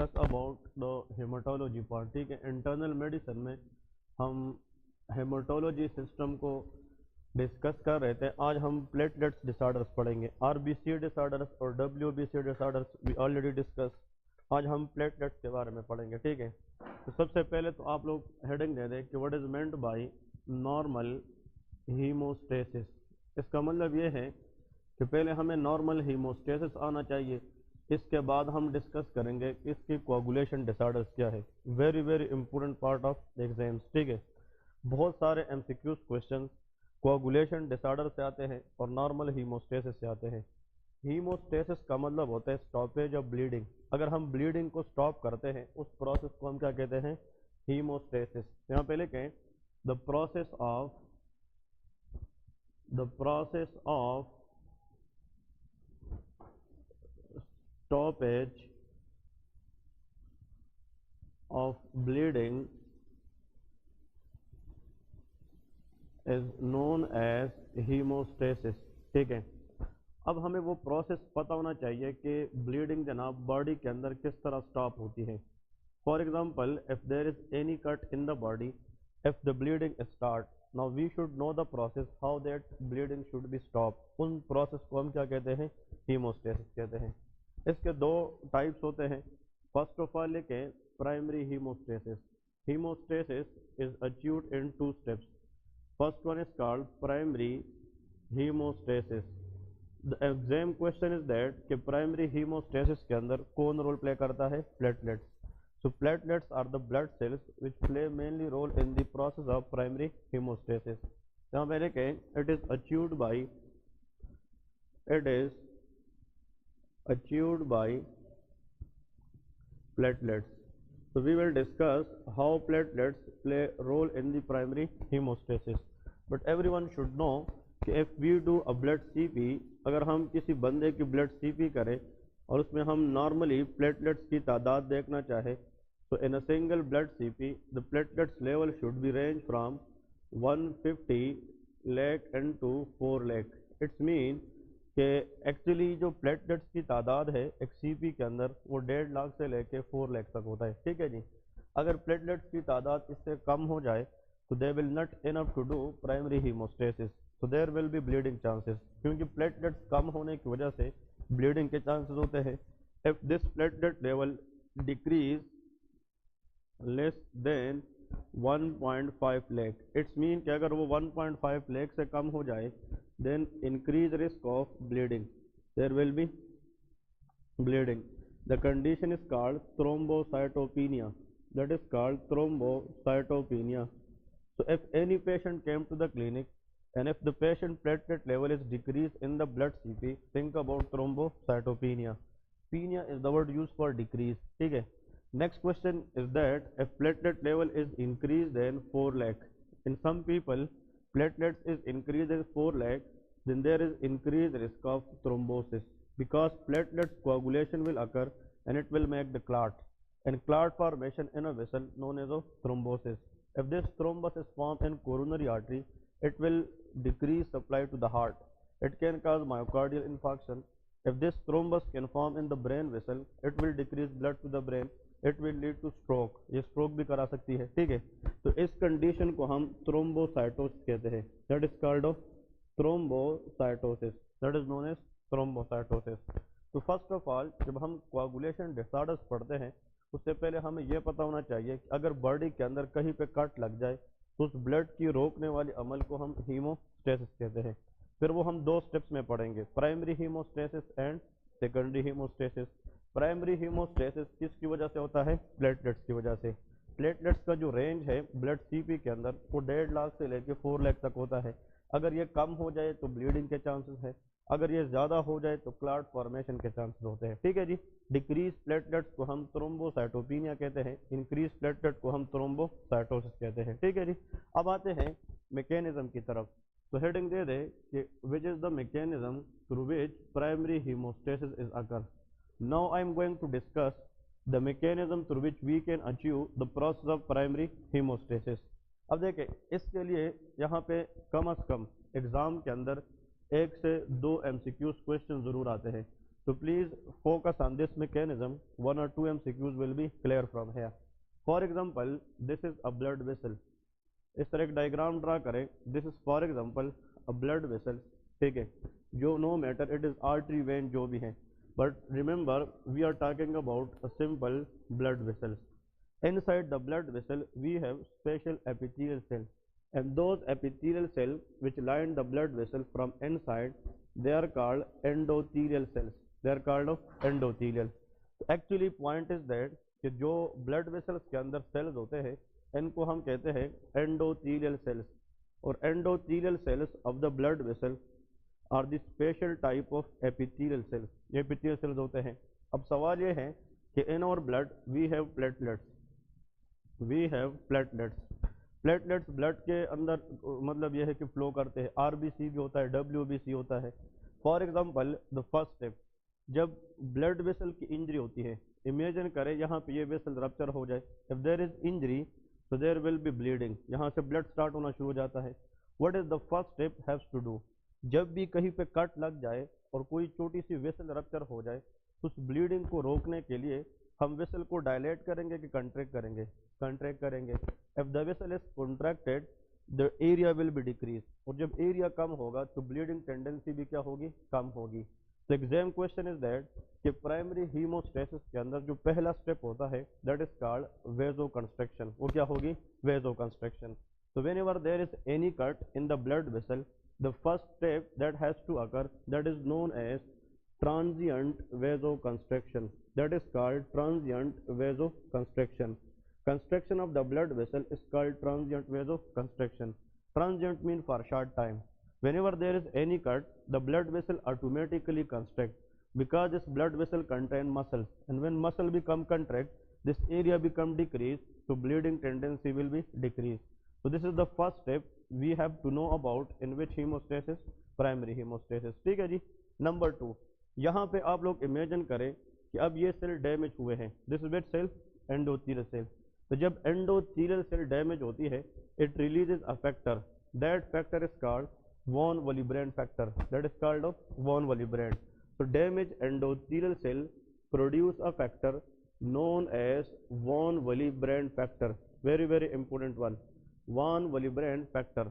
Discuss about the haematology part. ठीक है, internal medicine में हम हेमाटोलॉजी सिस्टम को डिस्कस कर रहे थे। आज हम प्लेटलेट्स डिसऑर्डर्स पढ़ेंगे, आरबीसी डिसऑर्डर्स और WBC disorders we already discuss. आज हम प्लेटलेट्स के बारे में पढ़ेंगे। ठीक है, तो सबसे पहले तो आप लोग हेडिंग दे दें कि what is meant by normal haemostasis. इसका मतलब ये है कि पहले हमें नॉर्मल हीमोस्टेसिस आना चाहिए, इसके बाद हम डिस्कस करेंगे कि इसकी कोआगुलेशन डिसऑर्डर्स क्या है। Very very important part of exams. ठीक है, बहुत सारे एमसीक्यूज क्वेश्चन कोआगुलेशन डिसऑर्डर से आते हैं और नॉर्मल हीमोस्टेसिस से आते हैं। हीमोस्टेसिस का मतलब होता है स्टॉपेज ऑफ ब्लीडिंग। अगर हम ब्लीडिंग को स्टॉप करते हैं उस प्रोसेस को हम क्या कहते हैं, हीमोस्टेसिस। यहाँ पे लिखें the process of stoppage of bleeding is known as hemostasis। ठीक है, अब हमें वो प्रोसेस पता होना चाहिए कि ब्लीडिंग जनाब बॉडी के अंदर किस तरह स्टॉप होती है। For example, if there is any cut in the body, if the bleeding start, now we should know the process how that bleeding should be stop. उन प्रोसेस को हम क्या कहते हैं, हीमोस्टेसिस कहते हैं। इसके दो टाइप्स होते हैं। फर्स्ट ऑफ ऑल लिखें primary haemostasis. Haemostasis is achieved in 2 steps. First one is called primary haemostasis. The exam question is that कि प्राइमरी हीमोस्टेसिस के अंदर कौन रोल प्ले करता है, platelets. So platelets are the blood cells which play mainly role in the process of primary haemostasis. यहाँ पे लिखें it is achieved by platelets. So we will discuss how platelets play a role in the primary hemostasis. But everyone should know कि if we do a blood CP, अगर हम किसी बंदे की blood CP करें और उसमें हम normally platelets की तादाद देखना चाहे, so in a single blood CP the platelets level should be range from 150 lakh into 4 lakh. It's mean कि एक्चुअली जो प्लेटलेट्स की तादाद है एक सीपी के अंदर वो 1.5 लाख से लेके 4 लाख तक होता है। ठीक है जी, अगर प्लेटलेट्स की तादाद इससे कम हो जाए तो they will not enough to do primary haemostasis, so there will be bleeding chances. क्योंकि प्लेटलेट्स कम होने की वजह से ब्लीडिंग के चांसेस होते हैं। If this platelet level decrease less than 1.5 lakh, it's mean कि अगर वो 1.5 लाख से कम हो जाए then increase risk of bleeding, there will be bleeding. The condition is called thrombocytopenia. That is called thrombocytopenia. So if any patient came to the clinic and if the patient platelet level is decreased in the blood CP, think about thrombocytopenia. Penia is the word used for decrease. ठीक है, next question is that if platelet level is increased then 4 lakh, in some people platelets is increased in 4 lakh, then there is increased risk of thrombosis because platelets coagulation will occur and it will make the clot, and clot formation in a vessel known as a thrombosis. If this thrombus is formed in coronary artery, it will decrease supply to the heart. It can cause myocardial infarction. If this thrombus can form in the brain vessel, it will decrease blood to the brain. It will lead two stroke, ये stroke भी करा सकती है। ठीक है, तो इस condition को हम थ्रोम्बोसाइटोसिस कहते हैं। That is called of thrombocytosis, that is known as thrombocytosis. तो फर्स्ट ऑफ ऑल जब हम कोआगुलेशन डिसऑर्डर्स पढ़ते हैं उससे पहले हमें यह पता होना चाहिए कि अगर बॉडी के अंदर कहीं पे कट लग जाए तो उस ब्लड की रोकने वाले अमल को हम हीमोस्टेसिस कहते हैं। फिर वो हम 2 स्टेप्स में पढ़ेंगे, primary haemostasis and secondary haemostasis. Primary haemostasis किसकी वजह से होता है, प्लेटलेट्स की वजह से। प्लेटलेट्स का जो रेंज है ब्लड सीपी के अंदर वो 1.5 लाख से लेकर 4 लाख तक होता है। अगर ये कम हो जाए तो ब्लीडिंग के चांसेस है, अगर ये ज्यादा हो जाए तो क्लॉट फॉर्मेशन के चांसेस होते हैं। ठीक है जी, डिक्रीज प्लेटलेट्स को हम थ्रोम्बोसाइटोपिनिया कहते हैं, इंक्रीज प्लेटलेट को हम थ्रोम्बोसाइटोसिस कहते हैं। ठीक है जी, अब आते हैं मैकेनिज्म की तरफ। तो हेडिंग दे दे कि which is the mechanism through which primary haemostasis is occur. Now I am going to discuss the mechanism through which we can achieve the process of primary hemostasis. अब देखें, इसके लिए यहाँ पे कम अज कम एग्जाम के अंदर 1 से 2 MCQs क्वेश्चन जरूर आते हैं। So please focus on this mechanism. One or two MCQs will be clear from here. For example, this is a blood vessel. इस तरह एक डायग्राम ड्रा करें. This is for example a blood vessel. ठीक है, जो no matter it is artery vein जो भी है, but remember we are talking about a simple blood vessels. Inside the blood vessel we have special epithelial cells, and those epithelial cells which line the blood vessel from inside, they are called endothelial cells. They are called of endothelial. Actually point is that कि जो blood vessels के अंदर cells होते हैं इनको हम कहते हैं endothelial cells, और endothelial cells of the blood vessel are the special type of epithelial cells. ये epithelial cells होते हैं. अब सवाल ये है कि in our blood we have platelets. We have platelets. Platelets blood के अंदर मतलब यह है कि फ्लो करते हैं. आरबीसी भी होता है, डब्ल्यूबीसी होता है. For example the first step, जब ब्लड वेसल की इंजरी होती है, इमेजिन करें यहाँ पे ये वेसल रप्चर हो जाए. इफ देयर इज इंजरी तो देयर विल बी ब्लीडिंग. यहाँ से ब्लड स्टार्ट होना शुरू हो जाता है. What is the first step haves to do? जब भी कहीं पे कट लग जाए और कोई छोटी सी वेसल रप्चर हो जाए तो उस ब्लीडिंग को रोकने के लिए हम वेसल को डायलेट करेंगे कि कंट्रैक्ट करेंगे? कंट्रैक्ट करेंगे. If the vessel is contracted the area will be decrease, और जब एरिया कम होगा तो ब्लीडिंग टेंडेंसी भी क्या होगी? कम होगी. तो एग्जाम क्वेश्चन इज दैट कि प्राइमरी हीमोस्टेसिस के अंदर जो पहला स्टेप होता है दैट इज कॉल्ड वेजो कंस्ट्रक्शन. वो क्या होगी? वेजो construction. So whenever there is any cut in the blood vessel, the first step that has to occur, that is known as transient vasoconstriction. That is called transient vasoconstriction. Constriction of the blood vessel is called transient vasoconstriction. Transient means for short time. Whenever there is any cut, the blood vessel automatically constricts because this blood vessel contain muscles, and when muscle become contract, this area become decreased, so bleeding tendency will be decreased. So this is the first step we have to know about in which hemostasis? Primary hemostasis. ठीक है जी. Number 2, यहाँ पे आप लोग imagine करें कि अब ये सेल डैमेज हुए हैं. This is which cell? Endothelial cell. तो जब एंडोथेलियल सेल डैमेज होती है it releases a factor. That factor is called von Willebrand factor. That is called of von Willebrand. So damaged endothelial cell produce a factor known as von Willebrand factor. Very very important one. Von Willebrand factor.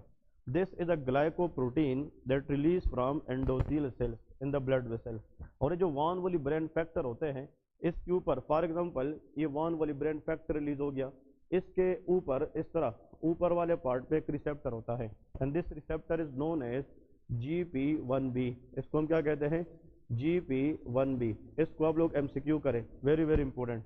This is a glycoprotein that released from endothelial cells in the blood vessel. और ये जो von Willebrand factor होते हैं इसके ऊपर for example ये von Willebrand factor release हो गया, इसके ऊपर इस तरह ऊपर वाले पार्ट पे एक रिसेप्टर होता है, and this receptor is known as GP1B. इसको हम क्या कहते हैं? GP1B. इसको आप लोग MCQ करें. Very very important.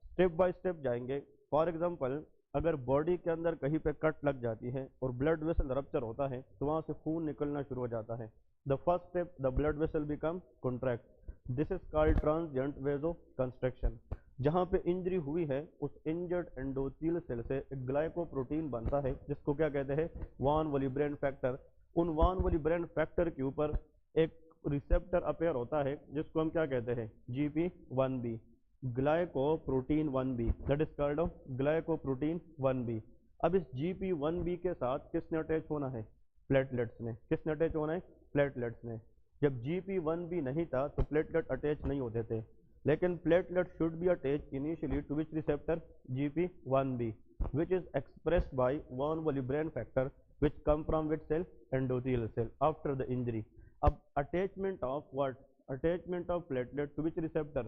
Step by step जाएंगे. फॉर एग्जांपल अगर बॉडी के अंदर कहीं पे कट लग जाती है और ब्लड वेसल रप्चर होता है तो वहां से खून निकलना शुरू हो जाता है. The first step the blood vessel become contract. This is called transient vasoconstriction. जहां पे इंजरी हुई है उस इंजर्ड एंडोथेलियल सेल से एक ग्लाइकोप्रोटीन बनता है जिसको क्या कहते हैं? Von Willebrand factor. उन वॉन वलीब्रेंड फैक्टर के ऊपर एक रिसेप्टर अपेयर होता है जिसको हम क्या कहते हैं? GP1B. Glycoprotein 1B. That is called of glycoprotein 1B. अब इस GP1B के साथ किसने अटैच होना है? प्लेटलेट्स ने. किसने अटैच होना है? प्लेटलेट्स ने. जब GP1B नहीं था तो प्लेटलेट अटैच नहीं होते थे, लेकिन platelet should be attach initially to which receptor? GP1B, which is expressed by von Willebrand factor which come from which cell? Endothelial cell after the injury. अब attachment of what? Attachment of platelet to which receptor?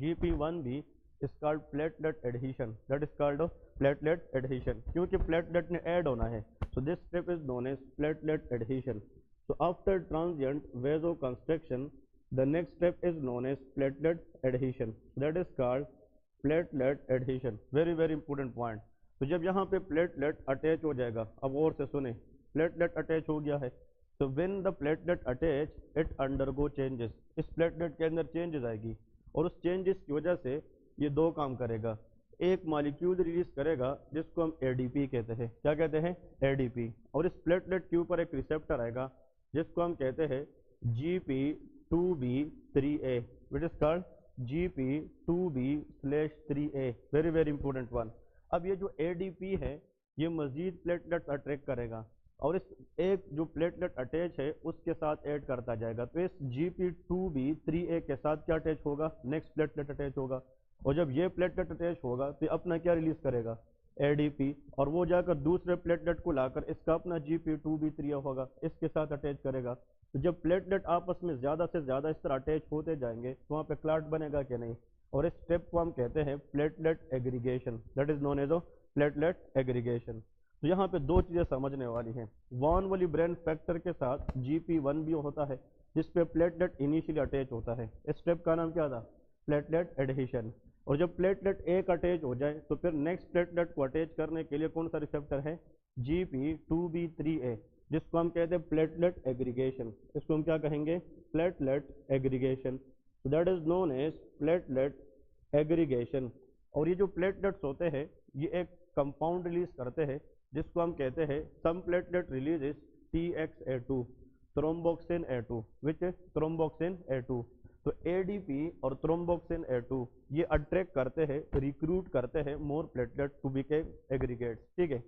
GP1B is called platelet adhesion. That is called of platelet adhesion. क्योंकि platelet ने add होना है, so this step is known as platelet adhesion. So after transient vasoconstriction, the next step is known as platelet adhesion. That is called platelet adhesion. Very very important point. तो जब यहाँ पे platelet attach हो जाएगा, अब और से सुने, प्लेटलेट अटैच हो गया है, तो when the platelet attach it undergo changes. इस प्लेटलेट के अंदर चेंजेस आएगी और उस चेंजेस की वजह से ये दो काम करेगा. एक मॉलिक्यूल रिलीज करेगा जिसको हम ADP कहते हैं. क्या कहते हैं? ADP. और इस प्लेटलेट के ऊपर एक रिसेप्टर आएगा जिसको हम कहते हैं GP2B3A, which is called GP2B/3A. Very very important one. अब ये जो ADP है ये मजीद प्लेटलेट्स अट्रैक्ट करेगा और इस एक जो प्लेटलेट अटैच है उसके साथ ऐड करता जाएगा, तो इस GP2B3A के साथ क्या अटैच होगा, नेक्स्ट प्लेटलेट अटैच होगा, और जब ये प्लेटलेट अटैच होगा तो अपना क्या रिलीज करेगा, ADP, और वो जाकर दूसरे प्लेटलेट को लाकर इसका अपना GP2B3A होगा, इसके साथ अटैच करेगा। तो जब प्लेटलेट आपस में ज़्यादा से ज़्यादा इस तरह अटैच होते जाएंगे तो वहाँ पे क्लॉट बनेगा कि नहीं, और इस स्टेप को हम कहते हैं platelet aggregation, that is known as platelet aggregation. तो यहाँ पे दो चीज़ें समझने वाली हैं, वॉन वाली ब्रेन फैक्टर के साथ GP1 भी होता है जिसपे प्लेटलेट इनिशियली अटैच होता है, इस स्टेप का नाम क्या था, प्लेटलेट एडहेशन। और जब प्लेटलेट एक अटैच हो जाए तो फिर नेक्स्ट प्लेटलेट को अटैच करने के लिए कौन सा रिसेप्टर है, GP2B3A, जिसको हम कहते हैं प्लेटलेट एग्रीगेशन, इसको हम क्या कहेंगे, platelet aggregation. That is known as platelet aggregation. और ये जो प्लेटलेट्स होते हैं ये एक कंपाउंड रिलीज करते हैं जिसको हम कहते हैं some platelet releases TXA2, thromboxane A2, which is thromboxane A2। तो ADP और थ्रोम्बोक्सिन A2 ये अट्रैक्ट करते हैं, रिक्रूट करते हैं मोर प्लेटलेट टू बिकेम एग्रीगेट्स, ठीक है।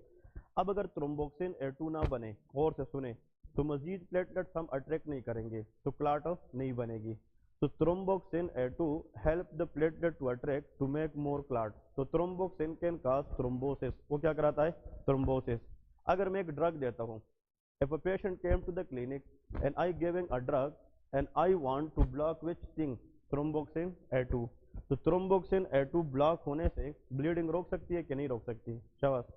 अब अगर थ्रोम्बोक्सिन A2 ना बने, गौर से सुने, तो मजीद प्लेटलेट्स हम अट्रैक्ट नहीं करेंगे तो क्लॉट नहीं बनेगी। तो thromboxane A2 help the platelet to attract to make more clot. तो thromboxane can cause thrombosis, वो क्या कराता है, thrombosis। अगर मैं एक ड्रग देता हूँ, if a patient came to the clinic and I giving a drug and I want to block which thing, thromboxane A2, तो thromboxane A2 ब्लॉक होने से ब्लीडिंग रोक सकती है कि नहीं रोक सकती, शाबाश।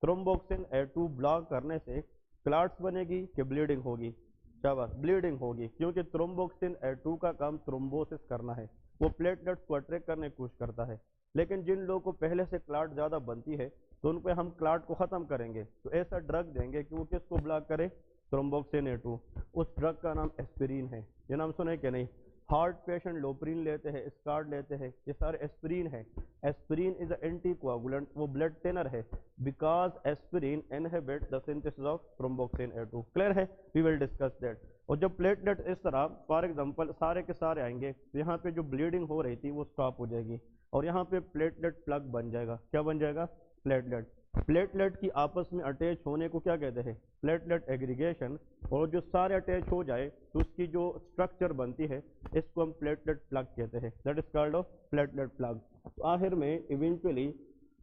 thromboxane A2 ब्लॉक करने से क्लॉट्स बनेगी कि ब्लीडिंग होगी, शाबाश, ब्लीडिंग होगी, क्योंकि थ्रोम्बोक्सिन A2 का काम थ्रोम्बोसिस करना है, वो प्लेटलेट्स को अट्रैक्ट करने की कोशिश करता है। लेकिन जिन लोगों को पहले से क्लॉट ज़्यादा बनती है तो उन पे हम क्लॉट को ख़त्म करेंगे, तो ऐसा ड्रग देंगे कि वो किसको ब्लॉक करे, थ्रोम्बोक्सिन A2। उस ड्रग का नाम एस्पिरिन है, ये नाम सुने कि नहीं। हार्ट पेशेंट लोप्रिन लेते हैं, स्कार्ड लेते हैं, ये सारे एस्पिरिन है। एस्पिरिन इज एंटी कोआगुलेंट, वो ब्लड टेनर है, because aspirin inhibit the synthesis of thromboxane A2। Clear है, वी विल डिस्कस दैट। और जब प्लेटलेट इस तरह फॉर एग्जांपल सारे के सारे आएंगे तो यहाँ पे जो ब्लीडिंग हो रही थी वो स्टॉप हो जाएगी और यहाँ पे प्लेटलेट प्लग बन जाएगा, क्या बन जाएगा, प्लेटलेट। प्लेटलेट की आपस में अटैच होने को क्या कहते हैं, प्लेटलेट एग्रीगेशन। और जो सारे अटैच हो जाए तो उसकी जो स्ट्रक्चर बनती है इसको हम प्लेटलेट प्लग कहते हैं, that is called of platelet plug. तो आखिर में eventually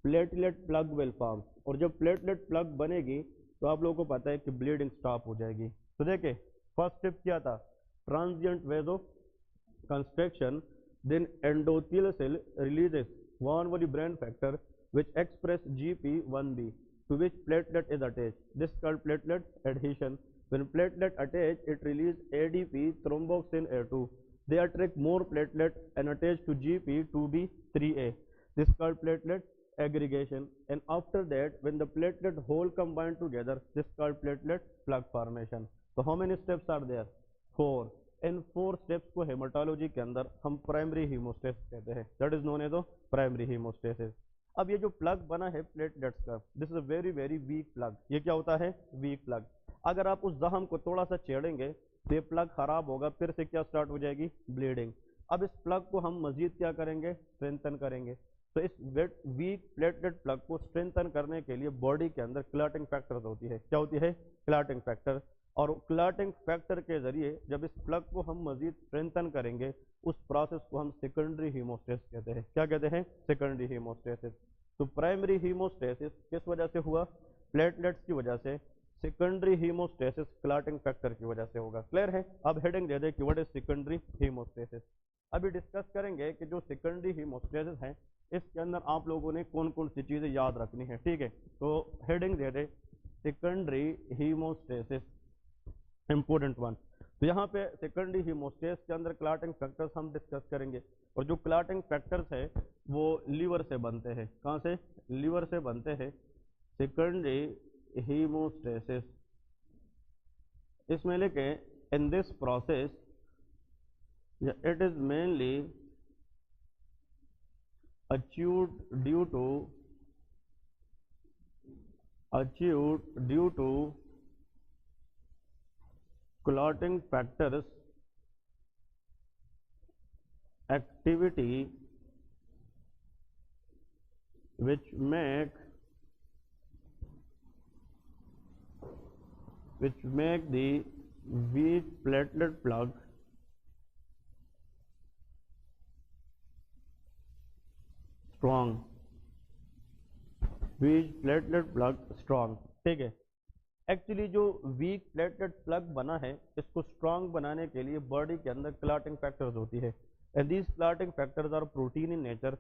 platelet plug will form, और जब प्लेटलेट प्लग बनेगी तो आप लोगों को पता है कि ब्लीडिंग स्टॉप हो जाएगी। तो देखे फर्स्ट स्टेप क्या था, transient vasoconstriction, then endothelial cell releases von Willebrand factor which express GP1B to which platelet is attached. This is called platelet adhesion. When platelet attach, it release ADP, thromboxane A2. They attract more platelet and attach to GP2B3A. This is called platelet aggregation. And after that, when the platelet whole combine together, this is called platelet plug formation. So how many steps are there? 4. इन 4 steps को haematology के अंदर हम primary haemostasis कहते हैं, that is known as primary haemostasis. अब ये जो प्लग बना है प्लेटलेट्स का, this is a very very weak plug, ये क्या होता है, वीक प्लग। अगर आप उस जख्म को थोड़ा सा छेड़ेंगे तो ये प्लग खराब होगा, फिर से क्या स्टार्ट हो जाएगी, ब्लीडिंग। अब इस प्लग को हम मजीद क्या करेंगे, स्ट्रेंथन करेंगे। तो इस वीक प्लेटलेट प्लग को स्ट्रेंथन करने के लिए बॉडी के अंदर क्लॉटिंग फैक्टर होती है, क्या होती है, क्लॉटिंग फैक्टर। और क्लॉटिंग फैक्टर के जरिए जब इस प्लग को हम मजीद स्ट्रेंथन करेंगे उस प्रोसेस को हम सेकेंडरी हीमोस्टेसिस कहते हैं, क्या कहते हैं, सेकेंडरी हीमोस्टेसिस। तो प्राइमरी हीमोस्टेसिस किस वजह से हुआ, प्लेटलेट्स की वजह से। सेकेंडरी हीमोस्टेसिस क्लॉटिंग फैक्टर की वजह से होगा। क्लियर है, अब हेडिंग दे दे कि व्हाट इज सेकेंडरी हीमोस्टेसिस। अभी डिस्कस करेंगे कि जो सेकेंडरी हीमोस्टेसिस है इसके अंदर आप लोगों ने कौन कौन सी चीजें याद रखनी है, ठीक है। तो हेडिंग दे दे सेकेंडरी हीमोस्टेसिस, इंपोर्टेंट वन। तो यहाँ पे सेकेंडरी हीमोस्टेसिस के अंदर क्लॉटिंग फैक्टर्स हम डिस्कस करेंगे, और जो क्लॉटिंग फैक्टर्स है वो लीवर से बनते हैं, कहाँ से, लीवर से बनते हैं। सेकेंडरी हीमोस्टेसिस, इसमें लिखे in this process it is mainly achieved due to clotting factors activity which make which make the weak platelet plug strong, weak platelet plug strong। ठीक है, एक्चुअली जो वीक प्लेटलेट प्लग बना है इसको strong बनाने के लिए बॉडी के अंदर क्लॉटिंग फैक्टर्स होती है, and these clotting factors are protein in nature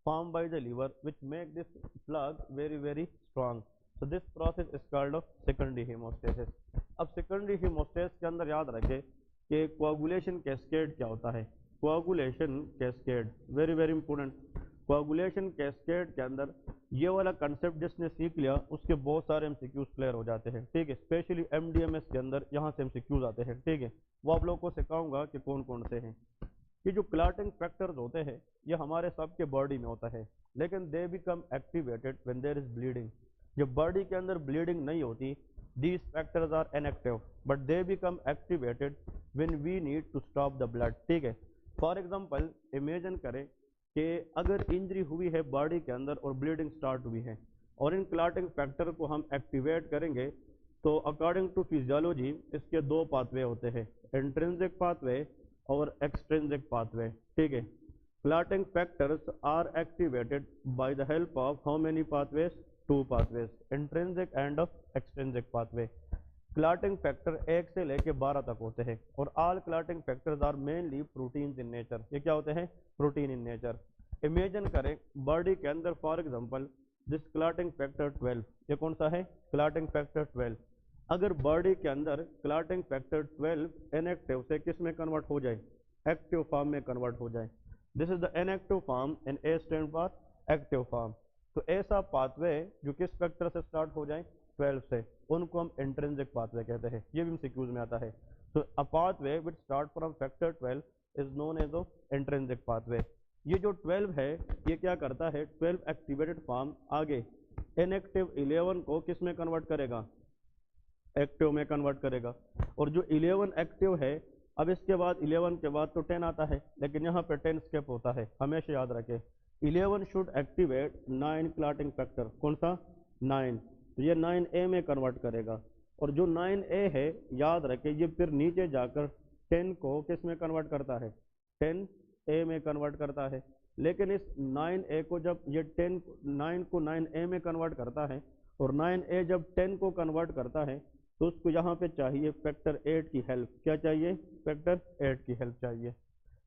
formed by the liver which make this plug very strong. So this process is called secondary hemostasis। अब secondary hemostasis के अंदर याद रखें कि coagulation cascade क्या होता है। coagulation cascade very important। coagulation cascade के अंदर ये वाला कंसेप्ट जिसने सीख लिया उसके बहुत सारे एमसीक्यूज क्लियर हो जाते हैं। ठीक है, स्पेशली एमडीएमएस के अंदर यहाँ से एमसीक्यूज आते हैं। ठीक है, वो आप लोगों को सिखाऊंगा कि कौन कौन से हैं। ये जो क्लॉटिंग फैक्टर्स होते हैं ये हमारे सबके बॉडी में होता है, लेकिन they become activated when there is bleeding. जब बॉडी के अंदर ब्लीडिंग नहीं होती, these factors are inactive, but they become activated when we need to stop the blood. ठीक है, फॉर एग्जांपल इमेजिन करें कि अगर इंजरी हुई है बॉडी के अंदर और ब्लीडिंग स्टार्ट हुई है और इन क्लॉटिंग फैक्टर को हम एक्टिवेट करेंगे, तो अकॉर्डिंग टू फिजियोलॉजी इसके दो पाथवे होते हैं, इंट्रिंसिक पाथवे और एक्सट्रिंसिक पाथवे। ठीक है, clotting factors are activated by the help of how many pathways, two pathways, intrinsic and extrinsic pathway. Clotting factor 1 से लेके 12 तक होते हैं और all clotting factors are mainly proteins in nature. ये क्या होते हैं? Protein in nature. इमेजिन करें बॉडी के अंदर for example this clotting factor 12, ये कौन सा है? Clotting factor 12। अगर बॉडी के अंदर क्लॉटिंग फैक्टर 12 इनएक्टिव से किस में कन्वर्ट हो जाए? एक्टिव फॉर्म में कन्वर्ट हो जाए। This is the inactive form and A stand for active form. तो ऐसा पाथवे जो किस फैक्टर से स्टार्ट हो जाए? 12 से, उनको हम इंट्रिंसिक पाथवे कहते हैं। ये भी एमसीक्यूज में आता है। तो a pathway which start from factor 12 is known as intrinsic pathway. ये जो 12 है ये क्या करता है? 12 एक्टिवेटेड फॉर्म आगे इनएक्टिव 11 को किस में कन्वर्ट करेगा? एक्टिव में कन्वर्ट करेगा। और जो 11 एक्टिव है, अब इसके बाद 11 के बाद तो 10 आता है, लेकिन यहाँ पे 10 स्किप होता है, हमेशा याद रखें। 11 शुड एक्टिवेट 9 क्लॉटिंग फैक्टर। कौन सा? 9। तो ये 9A में कन्वर्ट करेगा, और जो 9A है याद रखें ये फिर नीचे जाकर 10 को किस में कन्वर्ट करता है? 10A में कन्वर्ट करता है। लेकिन इस 9A को जब ये 9 को 9A में कन्वर्ट करता है और 9A जब 10 को कन्वर्ट करता है तो उसको यहाँ पे चाहिए फैक्टर 8 की हेल्प। क्या चाहिए? फैक्टर 8 की हेल्प चाहिए।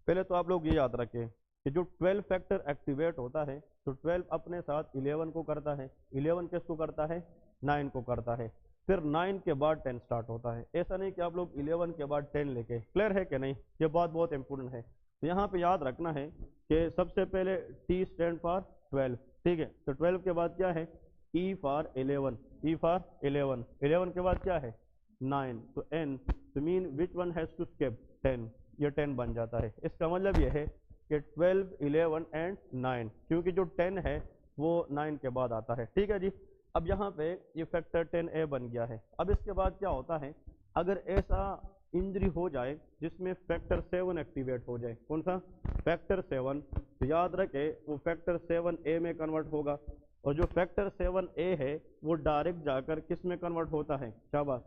पहले तो आप लोग ये याद रखें कि जो 12 फैक्टर एक्टिवेट होता है तो 12 अपने साथ 11 को करता है, 11 किसको करता है? 9 को करता है, फिर 9 के बाद 10 स्टार्ट होता है। ऐसा नहीं कि आप लोग 11 के बाद 10 लेके, क्लियर है कि नहीं? ये बात बहुत इंपॉर्टेंट है। तो यहाँ पे याद रखना है कि सबसे पहले T स्टैंड फॉर 12। ठीक है, तो 12 के बाद क्या है? E फॉर 11, E फॉर 11, 11 के बाद क्या है? 9। तो N, तो mean which one has to skip? 10। ये 10 बन जाता है। इसका मतलब ये है कि 12, 11 एंड 9, क्योंकि जो 10 है वो 9 के बाद आता है। ठीक है जी। अब यहाँ पे ये फैक्टर 10A बन गया है। अब इसके बाद क्या होता है? अगर ऐसा इंजरी हो जाए जिसमें फैक्टर 7 एक्टिवेट हो जाए। कौन सा? फैक्टर 7। तो याद रखे वो फैक्टर 7A में कन्वर्ट होगा, और जो फैक्टर 7A है वो डायरेक्ट जाकर किस में कन्वर्ट होता है? शाबाश,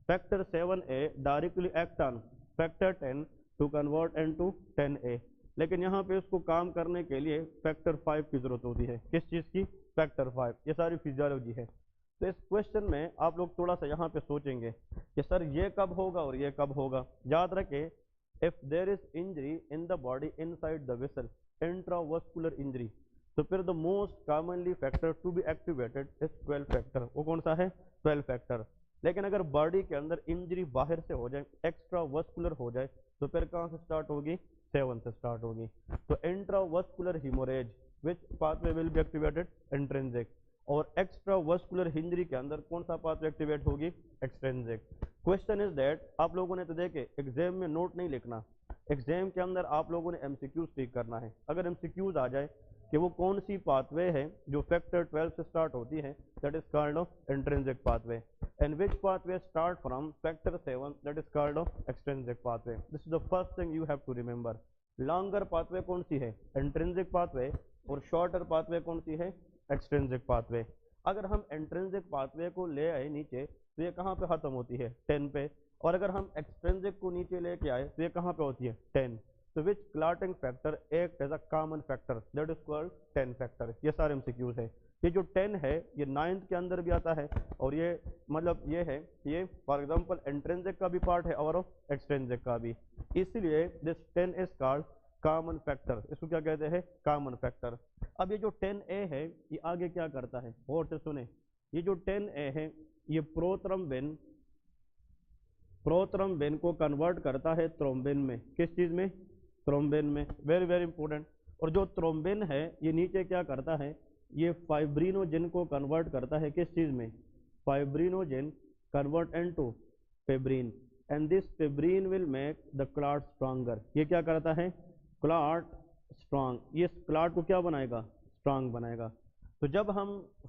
factor 7A directly act on factor 10 to convert into 10A। लेकिन यहाँ पे उसको काम करने के लिए फैक्टर 5 की जरूरत होती है। किस चीज़ की? फैक्टर 5। ये सारी फिजियोलॉजी है। तो इस क्वेश्चन में आप लोग थोड़ा सा यहाँ पे सोचेंगे कि सर ये कब होगा और ये कब होगा। याद रखें, if there is injury in the body inside the vessel, intravascular injury, तो फिर the most commonly factor to be activated is 12 factor. वो कौन सा है? 12 फैक्टर। लेकिन अगर बॉडी के अंदर इंजरी बाहर से हो जाए, एक्स्ट्रा वस्कुलर हो जाए, तो फिर कहाँ से स्टार्ट होगी? 7 से स्टार्ट होगी। तो intravascular haemorrhage which pathway will be activated? Intrinsic. और एक्स्ट्रा वस्कुलर इंजरी के अंदर कौन सा पाथवे एक्टिवेट होगी? एक्सट्रिंसिक। क्वेश्चन इज दैट, आप लोगों ने तो देखे एग्जाम में नोट नहीं लिखना, एग्जाम के अंदर आप लोगों ने एमसीक्यूज ठीक करना है। अगर एमसीक्यूज आ जाए कि वो कौन सी पाथवे है जो फैक्टर 12 से स्टार्ट होती है, that is called of intrinsic pathway, and which pathway start from factor 7, that is called of extrinsic pathway. This is the first thing you have to remember. Longer pathway कौन सी है? Intrinsic pathway. और shorter pathway कौन सी है? Extrinsic pathway. अगर हम intrinsic pathway को ले आए नीचे तो ये कहाँ पे खत्म होती है 10 पे, और अगर हम एक्सट्रिंसिक को नीचे लेके आए तो ये कहाँ पे होती है 10। तो which clotting factor act as a common factor that is called 10 factor. ये सारे एमसीक्यूज है। ये जो 10 है ये 9th के अंदर भी आता है, और ये मतलब ये है ये फॉर एग्जांपल इंट्रिंसिक का भी पार्ट है और एक्सट्रिंसिक का भी, इसलिए this 10 is called common factor. इसको क्या कहते हैं कॉमन फैक्टर। अब ये जो 10A है ये आगे क्या करता है और से सुने, ये जो 10A है ये प्रोथ्रोम्बिन को कन्वर्ट करता है थ्रोम्बिन में। किस चीज में थ्रोम्बिन में, वेरी वेरी इंपॉर्टेंट। और जो थ्रोम्बिन है ये नीचे क्या करता है, ये फाइब्रिनोजेन को कन्वर्ट करता है किस चीज में, fibrinogen convert into fibrin, and this fibrin will make the clot stronger. ये क्या करता है क्लॉट स्ट्रॉन्ग, ये क्लॉट को क्या बनाएगा स्ट्रॉन्ग बनाएगा। तो जब हम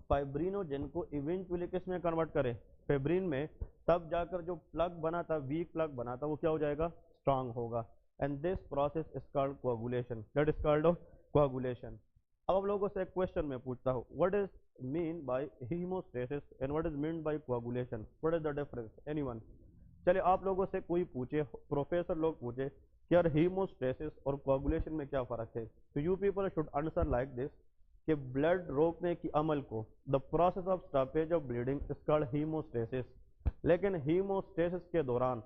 फाइब्रिनोजेन को इवेंचुअली किस में कन्वर्ट करें फेब्रिन में, तब जाकर जो प्लग बना था वीक प्लग बना था वो क्या हो जाएगा स्ट्रांग होगा, and this process is called coagulation, that is called coagulation. अब आप लोगों से एक क्वेश्चन मैं पूछता हूँ, what is mean by haemostasis and what is mean by coagulation, what is the difference, anyone. चलिए आप लोगों से कोई पूछे, प्रोफेसर लोग पूछे कि यार हीमोस्टेसिस और कोआगुलेशन में क्या फर्क है, तो you people should answer like this कि ब्लड रोकने की अमल को the process of stoppage of bleeding is called haemostasis. लेकिन हीमोस्टेसिस के दौरान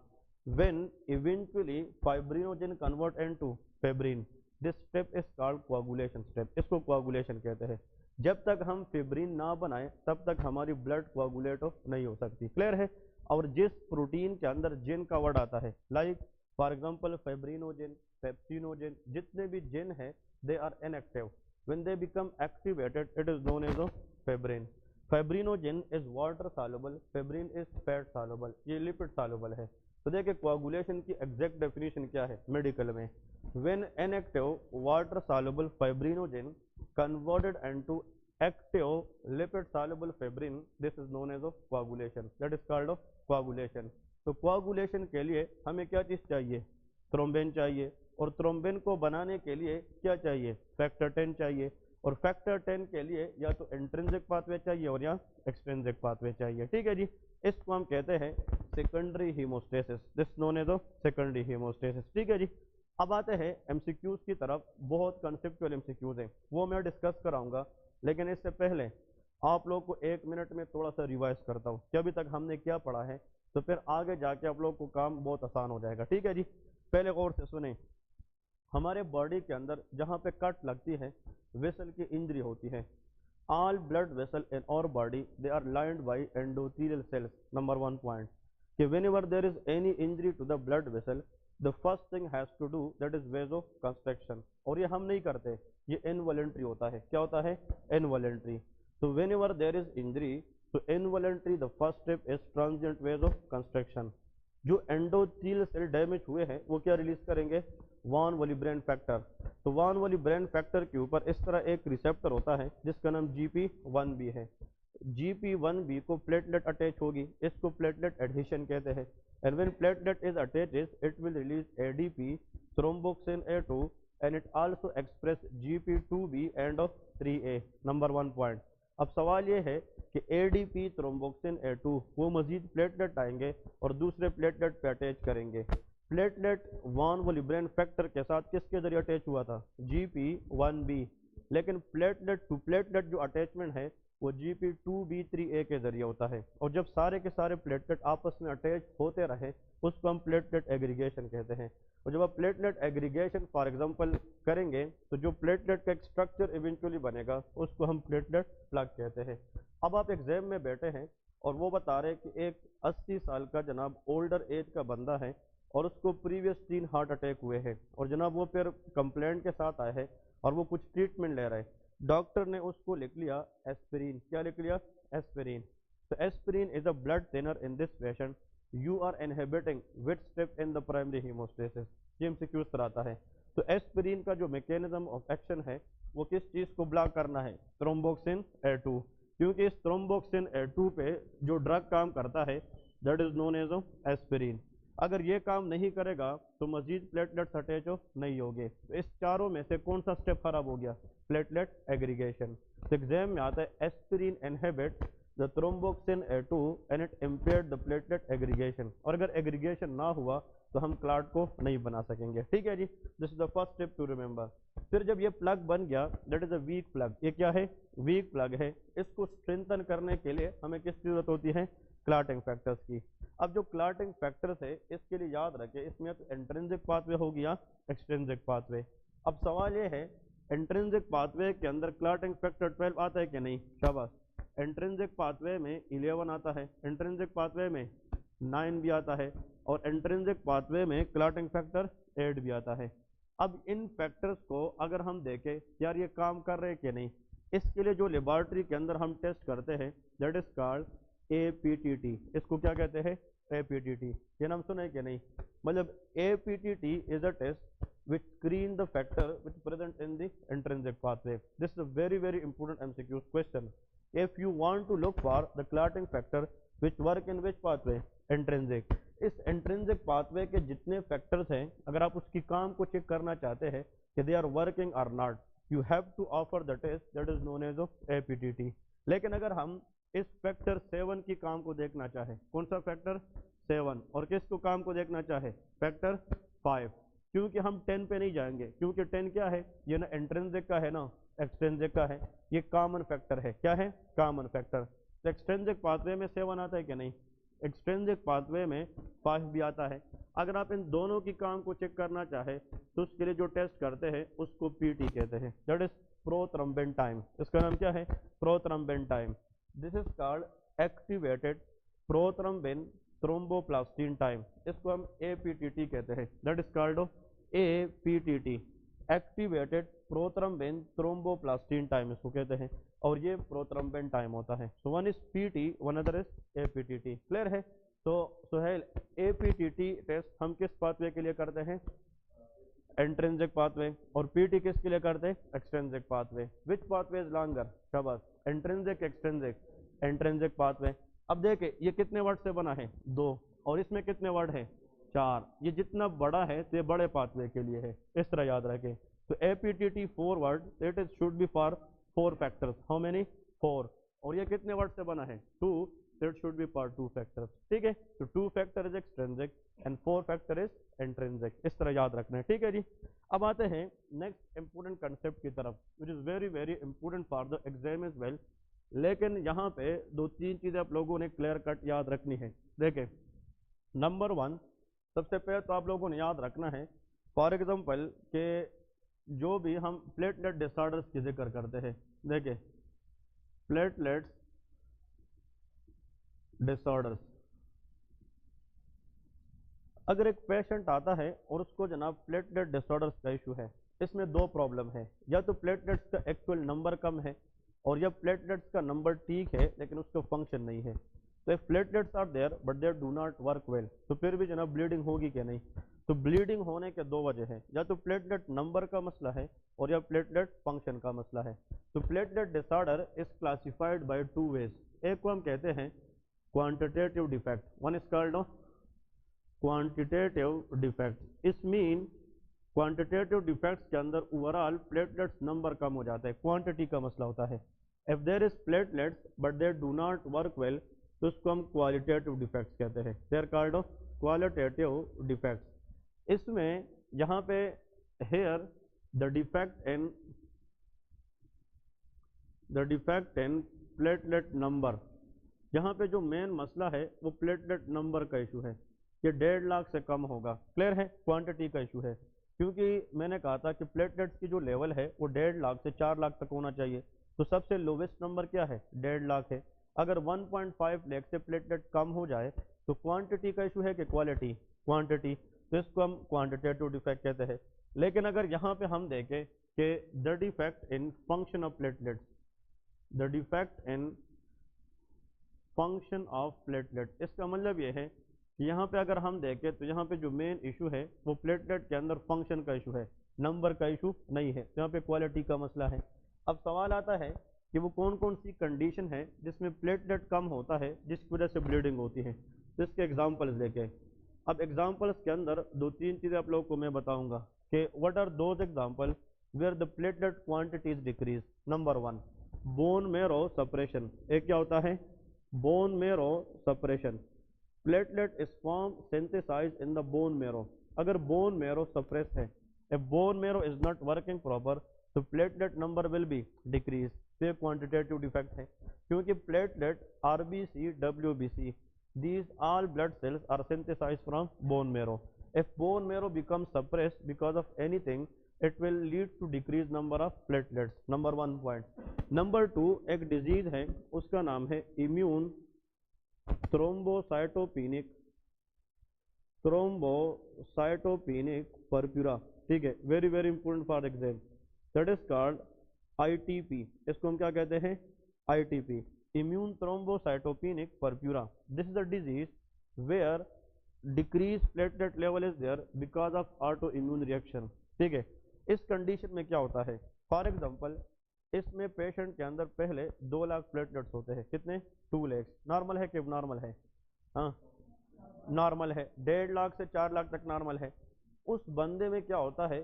when eventually fibrinogen convert into fibrin, this step is called coagulation step. इसको कोआगुलेशन कहते हैं। जब तक हम फेब्रिन ना बनाए तब तक हमारी ब्लड कोआगुलेट नहीं हो सकती, क्लियर है। और जिस प्रोटीन के अंदर जिन का वर्ड आता है, like for example fibrinogen, pepsinogen, जितने भी जिन है they are inactive, when they become activated it is known as a fibrin. Fibrinogen is water soluble, fibrin is fat soluble, ये lipid soluble है। तो देखिए coagulation की exact definition क्या है मेडिकल में, when inactive water soluble fibrinogen converted into active lipid soluble fibrin, this is known as a coagulation, that is called a coagulation। तो coagulation के लिए हमें क्या चीज चाहिए थ्रोम्बिन चाहिए, और थ्रोम्बिन को बनाने के लिए क्या चाहिए फैक्टर 10 चाहिए, और फैक्टर 10 के लिए या तो इंट्रिंसिक पाथवे चाहिए और या एक्सट्रिंसिक पाथवे चाहिए, ठीक है जी। इसको हम कहते हैं secondary haemostasis, this known as secondary haemostasis, ठीक है जी। अब आते हैं एमसीक्यूज की तरफ, बहुत कंसेप्चुअल एमसीक्यूज हैं वो मैं डिस्कस कराऊंगा, लेकिन इससे पहले आप लोग को 1 मिनट में थोड़ा सा रिवाइज करता हूँ कि अभी तक हमने क्या पढ़ा है, तो फिर आगे जाके आप लोग को काम बहुत आसान हो जाएगा, ठीक है जी। पहले गौर से सुने, हमारे बॉडी के अंदर जहाँ पे कट लगती है वेसल की इंजरी होती है, all blood vessel in our body they are lined by endothelial cells. Number 1 point कि whenever there is any injury to the blood vessel the first thing has to do that is vasoconstriction, और ये हम नहीं करते, ये involuntary होता है। क्या होता है इनवॉलंटरी। तो व्हेनेवर देयर इज इंजरी तो involuntary the first step is transient vasoconstriction. जो एंडोथेलियल सेल डैमेज हुए हैं वो क्या रिलीज करेंगे वान वोलिब्रेन फैक्टर। तो वान वोलिब्रेन फैक्टर के ऊपर इस तरह एक रिसेप्टर होता है जिसका नाम GP1B है। GP1B को प्लेटलेट अटैच होगी, इसको प्लेटलेट एडहेशन कहते हैं, and when platelet is attached it will release ADP thromboxane A2 and it also express GP2B and 3A। Number 1 point. अब सवाल ये है कि ADP थ्रोम्बोक्सिन A2 वो मजीद प्लेटलेट आएंगे और दूसरे प्लेटलेट पे अटैच करेंगे। प्लेटलेट वान वोलिब्रेन फैक्टर के साथ किसके जरिए अटैच हुआ था GP1B, लेकिन प्लेटलेट टू प्लेटलेट जो अटैचमेंट है वो GP2B3A के जरिए होता है। और जब सारे के सारे प्लेटलेट आपस में अटैच होते रहे उसको हम प्लेटलेट एग्रीगेशन कहते हैं। और जब आप प्लेटलेट एग्रीगेशन फॉर एग्जांपल करेंगे तो जो प्लेटलेट का एक स्ट्रक्चर इवेंचुअली बनेगा उसको हम प्लेटलेट प्लग कहते हैं। अब आप एग्जाम में बैठे हैं और वो बता रहे कि एक 80 साल का जनाब ओल्डर एज का बंदा है और उसको प्रीवियस 3 हार्ट अटैक हुए हैं, और जनाब वो फिर कंप्लेंट के साथ आए हैं और वो कुछ ट्रीटमेंट ले रहे हैं, डॉक्टर ने उसको लिख लिया एस्पिरिन। क्या लिख लिया एस्पिरिन। तो aspirin is a blood thinner in this patient, you are inhibiting which step in the primary haemostasis. ये एमसीक्यूज कराता है। तो एस्पिरिन का जो मैकेनिज्म ऑफ एक्शन है वो किस चीज को ब्लॉक करना है थ्रोम्बोक्सिन A2, क्योंकि इस थ्रोम्बोक्सिन A2 पे जो ड्रग काम करता है that is known as aspirin. अगर ये काम नहीं करेगा तो मजीद प्लेटलेट्स अटैच नहीं होंगे। तो इस चारों में से कौन सा स्टेप खराब हो गया? Platelet aggregation. तो एग्जाम में आता है aspirin inhibit the thromboxane A2 and it impaired the platelet aggregation. और अगर एग्रीगेशन ना हुआ तो हम क्लॉट को नहीं बना सकेंगे। ठीक है जी, this is the first step to remember. फिर जब ये प्लग बन गया, that is a weak plug. ये क्या है? वीक प्लग है। इसको स्ट्रेंथन करने के लिए हमें किसकी जरूरत होती है? क्लॉटिंग फैक्टर्स की। अब जो क्लॉटिंग फैक्टर्स है इसके लिए याद रखें, इसमें तो इंट्रिंसिक पाथवे हो गया, एक्सट्रिंसिक पाथवे। अब सवाल ये है इंट्रिंसिक पाथवे के अंदर क्लॉटिंग फैक्टर 12 आता है कि नहीं? शाबाश। इंट्रिंसिक पाथवे में 11 आता है, इंट्रिंसिक पाथवे में 9 भी आता है, और इंट्रिंसिक पाथवे में क्लॉटिंग फैक्टर 8 भी आता है। अब इन फैक्टर्स को अगर हम देखें यार ये काम कर रहे हैं कि नहीं, इसके लिए जो लेबॉर्ट्री के अंदर हम टेस्ट करते हैं दैट इज कॉल्ड APTT। इसको क्या कहते हैं? APTT। ये नाम सुने कि नहीं? मतलब APTT is a test which screen the factor which present in the intrinsic pathway. This is a very important MCQ question. If you want to look for the clotting factor which work in which pathway? Intrinsic। इस intrinsic pathway के जितने factors हैं, अगर आप उसकी काम को check करना चाहते हैं कि they are working or not, you have to offer the test that is known as APTT। लेकिन अगर हम इस फैक्टर 7 की काम को देखना चाहे, कौन सा फैक्टर? 7। और किसको काम को देखना चाहे? फैक्टर 5। क्योंकि हम 10 पे नहीं जाएंगे, क्योंकि 10 क्या है? ये ना इंट्रिंसिक का है ना एक्सट्रिंसिक का है, ये कॉमन फैक्टर है। क्या है? Common factor. तो एक्सट्रिंसिक पाथवे में 7 आता है कि नहीं? एक्सट्रिंसिक पाथवे में 5 भी आता है। अगर आप इन दोनों की काम को चेक करना चाहे तो उसके लिए जो टेस्ट करते हैं उसको PT कहते हैं, दैट इज प्रोथ्रम्बिन टाइम। इसका नाम क्या है? Prothrombin time. This is called activated prothrombin thromboplastin time. इसको हम APTT कहते हैं, that is called APTT, activated prothrombin thromboplastin time इसको कहते हैं, और ये प्रोथ्रम्बिन टाइम होता है। So one is PT, one other is APTT। Clear है? तो सुहेल, APTT टेस्ट हम किस पाथवे के लिए करते हैं? Intrinsic pathway. और PT किसके लिए करते हैं? Extrinsic pathway. Which pathway is longer? शाबाश, इंट्रिंसिक एक्सट्रिंसिक, इंट्रिंसिक पाथवे। अब देखे ये कितने वर्ड से बना है? 2। और इसमें कितने वर्ड है? 4। ये जितना बड़ा है तो ये बड़े पाथवे के लिए है, इस तरह याद रखें। तो APTT 4 word, it is should be for 4 factors. How many? 4। और ये कितने वर्ड से बना है? 2, it should be for 2 factors. ठीक है, तो 2 factor is extrinsic and 4 factor is intrinsic, इस तरह याद रखना है। ठीक है जी। अब आते हैं नेक्स्ट इंपोर्टेंट कंसेप्ट की तरफ, which is very important for the exam is well. लेकिन यहाँ पे 2-3 चीजें आप लोगों ने क्लियर कट याद रखनी है। देखें, नंबर 1, सबसे पहले तो आप लोगों ने याद रखना है, फॉर एग्जाम्पल के जो भी हम प्लेटलेट डिसऑर्डर्स की जिक्र करते हैं, देखें प्लेटलेट्स डिसऑर्डर्स, अगर एक पेशेंट आता है और उसको जनाब प्लेटलेट डिसऑर्डर्स का इशू है, इसमें 2 प्रॉब्लम है, या तो प्लेटलेट्स का एक्चुअल नंबर कम है, और या प्लेटलेट्स का नंबर ठीक है लेकिन उसका फंक्शन नहीं है। तो if platelets are there but they do not work well, तो फिर भी जनाब ब्लीडिंग होगी क्या? नहीं। तो ब्लीडिंग होने के 2 वजह है, या तो प्लेटलेट नंबर का मसला है और या प्लेटलेट फंक्शन का मसला है। तो platelet disorder is classified by 2 ways. एक को हम कहते हैं quantitative defect, one is called quantitative defect. इस मीन क्वांटिटेटिव डिफेक्ट्स के अंदर ओवरऑल प्लेटलेट्स नंबर कम हो जाता है, क्वांटिटी का मसला होता है। If there is platelets but they do not work well, तो उसको हम क्वालिटेटिव डिफेक्ट्स कहते हैं, they are called qualitative defects. इसमें यहाँ पे here the defect in platelet number, यहाँ पे जो मेन मसला है वो प्लेटलेट नंबर का इशू है, ये 1.5 लाख से कम होगा। क्लियर है? क्वांटिटी का इशू है, क्योंकि मैंने कहा था कि प्लेटलेट्स की जो लेवल है वो 1.5 लाख से 4 लाख तक होना चाहिए। तो सबसे लोवेस्ट नंबर क्या है? 1.5 लाख है। अगर 1.5 लाख से प्लेटलेट कम हो जाए तो क्वांटिटी का इशू है कि क्वालिटी? क्वांटिटी। तो इसको हम क्वांटिटेटिव डिफेक्ट कहते हैं। लेकिन अगर यहाँ पे हम देखें कि the defect in function of platelets, the defect in function of platelet, इसका मतलब ये है कि यहाँ पे अगर हम देखें तो यहाँ पे जो मेन इशू है वो प्लेटलेट के अंदर फंक्शन का इशू है, नंबर का इशू नहीं है। तो यहाँ पे क्वालिटी का मसला है। अब सवाल आता है कि वो कौन कौन सी कंडीशन है जिसमें प्लेटलेट कम होता है जिसकी वजह से ब्लीडिंग होती है। तो इसके एग्जाम्पल्स देखें, अब एग्जाम्पल्स के अंदर दो तीन चीजें आप लोगों को मैं बताऊंगा कि what are those example where the platelet quantity is decrease. Number one, bone marrow suppression. एक क्या होता है? Bone marrow suppression. Platelet is form synthesise in the bone marrow. अगर बोन मेरो सप्रेस है, if bone marrow is not working proper, तो platelet number will be decrease. तो ये quantitative defect है, क्योंकि platelet RBC WBC these all blood cells are synthesized from bone marrow. If bone marrow becomes suppressed because of anything, it will lead to decreased number of platelets. Number one point. Number two, एक disease है, उसका नाम है immune thrombocytopenic purpura. ठीक है, very very important for exam, that is called ITP. इसको हम क्या कहते हैं? ITP, immune thrombocytopenic purpura. This is a disease where decrease platelet level is there because of autoimmune reaction. ठीक है, इस कंडीशन में क्या होता है? फॉर एग्जाम्पल, इसमें पेशेंट के अंदर पहले 2 लाख प्लेटलेट्स होते हैं। कितने? 2 लाख। नॉर्मल है कि नॉर्मल है? हाँ, नॉर्मल है। 1.5 लाख से 4 लाख तक नॉर्मल है। उस बंदे में क्या होता है,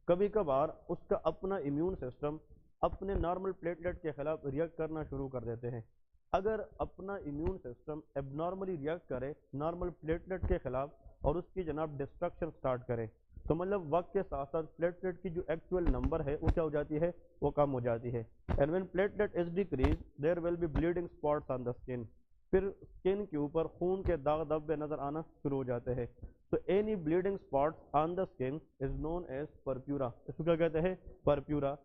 कभी कभार उसका अपना इम्यून सिस्टम अपने नॉर्मल प्लेटलेट के खिलाफ रिएक्ट करना शुरू कर देते हैं। अगर अपना इम्यून सिस्टम एबनॉर्मली रिएक्ट करे नॉर्मल प्लेटलेट के खिलाफ और उसकी जनाब डिस्ट्रक्शन स्टार्ट करे, तो मतलब वक्त के साथ साथ प्लेटलेट की जो एक्चुअल नंबर है वो क्या हो जाती है? वो कम हो जाती है। And when platelet is decrease there will be bleeding spots on the skin. फिर स्किन के ऊपर खून के दाग धब्बे नजर आना शुरू हो जाते हैं। तो any bleeding spots on the skin is known as purpura. इसको क्या कहते हैं? परप्यूरा।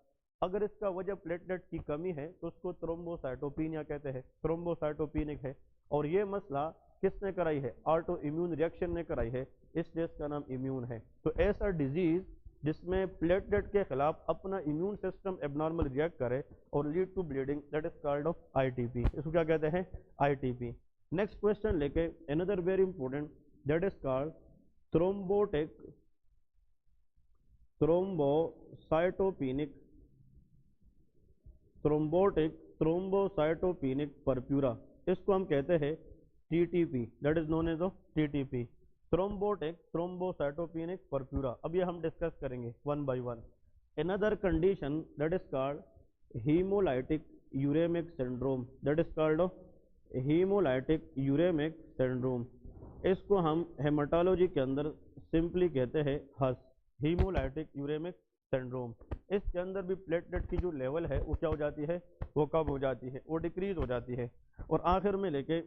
अगर इसका वजह प्लेटलेट की कमी है तो उसको थ्रोम्बोसाइटोपेनिया कहते हैं, थ्रोम्बोसाइटोपेनिक है। और ये मसला किसने कराई है? ऑटो इम्यून रिएक्शन ने कराई है, इसलिए इसका नाम इम्यून है। तो ऐसा डिजीज जिसमें प्लेटलेट के खिलाफ अपना इम्यून सिस्टम एबनॉर्मल रिएक्ट करे और lead to bleeding, that is called of ITP. इसको क्या कहते हैं? आईटीपी। नेक्स्ट क्वेश्चन लेके another very important, that is called thrombocytopenic purpura. इसको हम कहते हैं TTP, that is known as TTP, thrombocytopenic purpura. अब ये हम डिस्कस करेंगे one by one. Another condition that is called haemolytic uraemic syndrome, that is called haemolytic uraemic syndrome. इसको हम हेमाटोलॉजी के अंदर सिंपली कहते हैं हस, हीमोलाइटिक यूरेमिक सिंड्रोम। इसके अंदर भी प्लेटलेट की जो लेवल है वो क्या हो जाती है? वो कम हो जाती है, वो डिक्रीज हो जाती है। और आखिर में लेके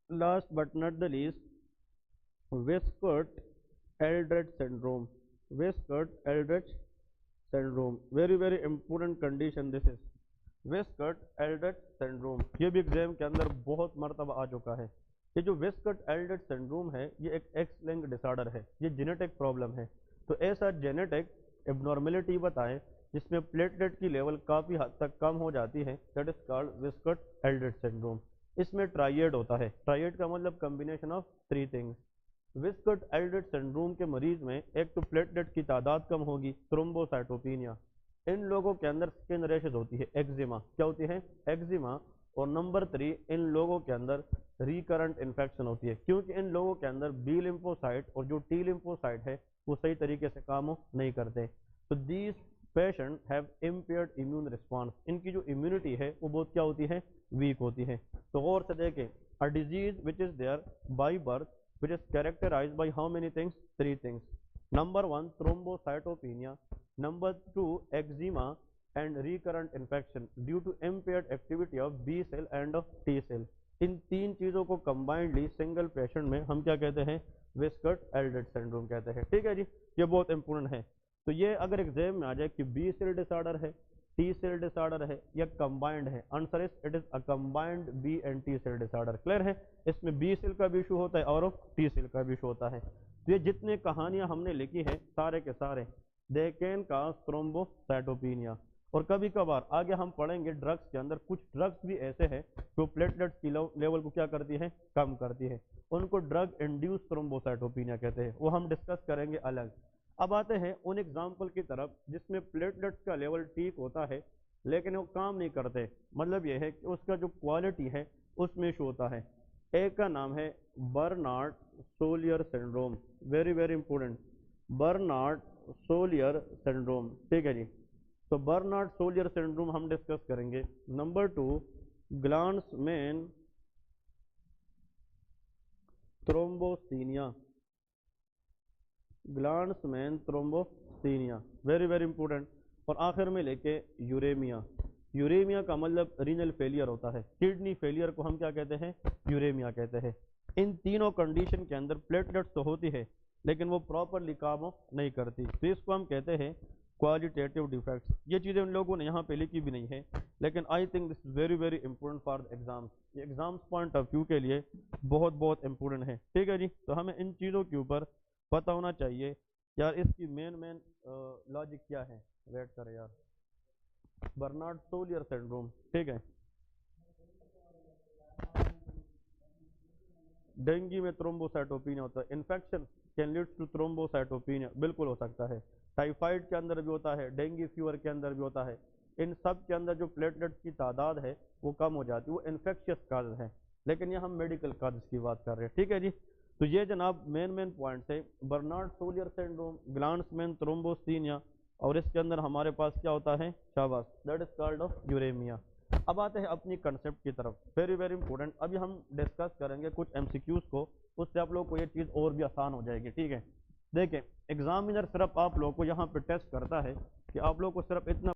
last but not the least, Wiskott Aldrich syndrome, Wiskott Aldrich syndrome, very very important condition this is Wiskott Aldrich syndrome. ये भी एग्जाम के अंदर बहुत मरतबा आ चुका है। ये जो वेस्कर्ट एल्ड्रेच सिंड्रोम है ये एक एक्स लिंक्ड डिसऑर्डर है, ये जेनेटिक प्रॉब्लम है। तो ऐसा जेनेटिक एबनॉर्मेलिटी बताएं जिसमें प्लेटलेट की लेवल काफ़ी हद तक कम हो जाती है, that is called वेस्कर्ट Aldrich syndrome. इसमें ट्राइएड होता है, ट्राइएड का मतलब combination of 3 things. वेस्कर्ट Aldrich syndrome के मरीज में एक तो प्लेटलेट की तादाद कम होगी, थ्रोम्बोसाइटोपेनिया। इन लोगों के अंदर स्किन रैशेज होती है, एक्जिमा। क्या होती है? एक्जिमा। और नंबर 3, इन लोगों के अंदर रिकरेंट इन्फेक्शन होती है, क्योंकि इन लोगों के अंदर बी लिम्फोसाइट और जो टी लिम्फोसाइट है वो सही तरीके से काम नहीं करते। तो these patient have impaired immune response. इनकी जो इम्यूनिटी है वो बहुत क्या होती है? वीक होती है। तो गौर से देखें, a disease which is there by birth which is characterized by how many things? 3 things. Number 1, thrombocytopenia. Number 2, eczema and recurrent infection due to impaired activity of B cell and of T cell. इन 3 चीजों को combinedly single patient में हम क्या कहते हैं? वेस्कर्ट Aldrich syndrome कहते हैं। ठीक है जी, ये बहुत इंपॉर्टेंट है। तो ये अगर एग्जाम में आ जाए कि बी सेल डिसऑर्डर है, टी सेल डिसऑर्डर है या कंबाइंड है, answer is it is a combined B and T cell disorder. Clear है? इसमें बी सेल का भी इशू होता है और टी सेल का भी इशू होता है। तो ये जितने कहानियां हमने लिखी है सारे के सारे दे कैन कॉज थ्रोम्बोसाइटोपेनिया। और कभी कभार आगे हम पढ़ेंगे ड्रग्स के अंदर कुछ ड्रग्स भी ऐसे हैं जो प्लेटलेट्स की लेवल को क्या करती है? कम करती है। उनको ड्रग इंड्यूस थ्रोम्बोसाइटोपेनिया कहते हैं, वो हम डिस्कस करेंगे अलग। अब आते हैं उन एग्जाम्पल की तरफ जिसमें प्लेटलेट्स का लेवल ठीक होता है लेकिन वो काम नहीं करते। मतलब यह है कि उसका जो क्वालिटी है उसमें इशू होता है। एक का नाम है Bernard Soulier syndrome, very very important, Bernard Soulier syndrome, ठीक है जी। तो बर्नार्ड सोलियर सिंड्रोम हम डिस्कस करेंगे। Number 2, Glanzmann thrombasthenia, Glanzmann thrombasthenia, very very important. और आखिर में लेके यूरेमिया, यूरेमिया का मतलब रीनल फेलियर होता है, किडनी फेलियर को हम क्या कहते हैं, यूरेमिया कहते हैं। इन तीनों कंडीशन के अंदर प्लेटलेट्स तो होती है लेकिन वो प्रॉपरली काम नहीं करती, तो इसको हम कहते हैं क्वालिटेटिव डिफेक्ट्स। ये चीज़ें उन लोगों ने यहाँ पे लिखी भी नहीं है लेकिन I think this is very very important for the exams, ये एग्जाम्स पॉइंट ऑफ व्यू के लिए बहुत बहुत इंपॉर्टेंट है, ठीक है जी। तो हमें इन चीज़ों के ऊपर पता होना चाहिए यार, इसकी मेन लॉजिक क्या है। वेट करें यार, बर्नार्ड सोलियर सिंड्रोम, ठीक है। डेंगू में थ्रोम्बोसाइटोपिनिया होता है, infection can lead to thrombocytopenia, बिल्कुल हो सकता है। टाइफाइड के अंदर भी होता है, डेंगू फीवर के अंदर भी होता है। इन सब के अंदर जो प्लेटलेट्स की तादाद है वो कम हो जाती है, वो इन्फेक्शियस काज है, लेकिन ये हम मेडिकल काज की बात कर रहे हैं, ठीक है जी। तो ये जनाब मेन पॉइंट्स है, Bernard Soulier syndrome, Glanzmann thrombasthenia, और इसके अंदर हमारे पास क्या होता है, शाबाश, that is called of uraemia. अब आते हैं अपनी कंसेप्ट की तरफ, वेरी वेरी इंपॉर्टेंट। अभी हम डिस्कस करेंगे कुछ एमसीक्यूज को, उससे आप लोगों को ये चीज़ और भी आसान हो जाएगी, ठीक है। देखें, एग्जामिनर सिर्फ आप लोगों को यहाँ पे टेस्ट करता है कि आप लोगों को सिर्फ इतना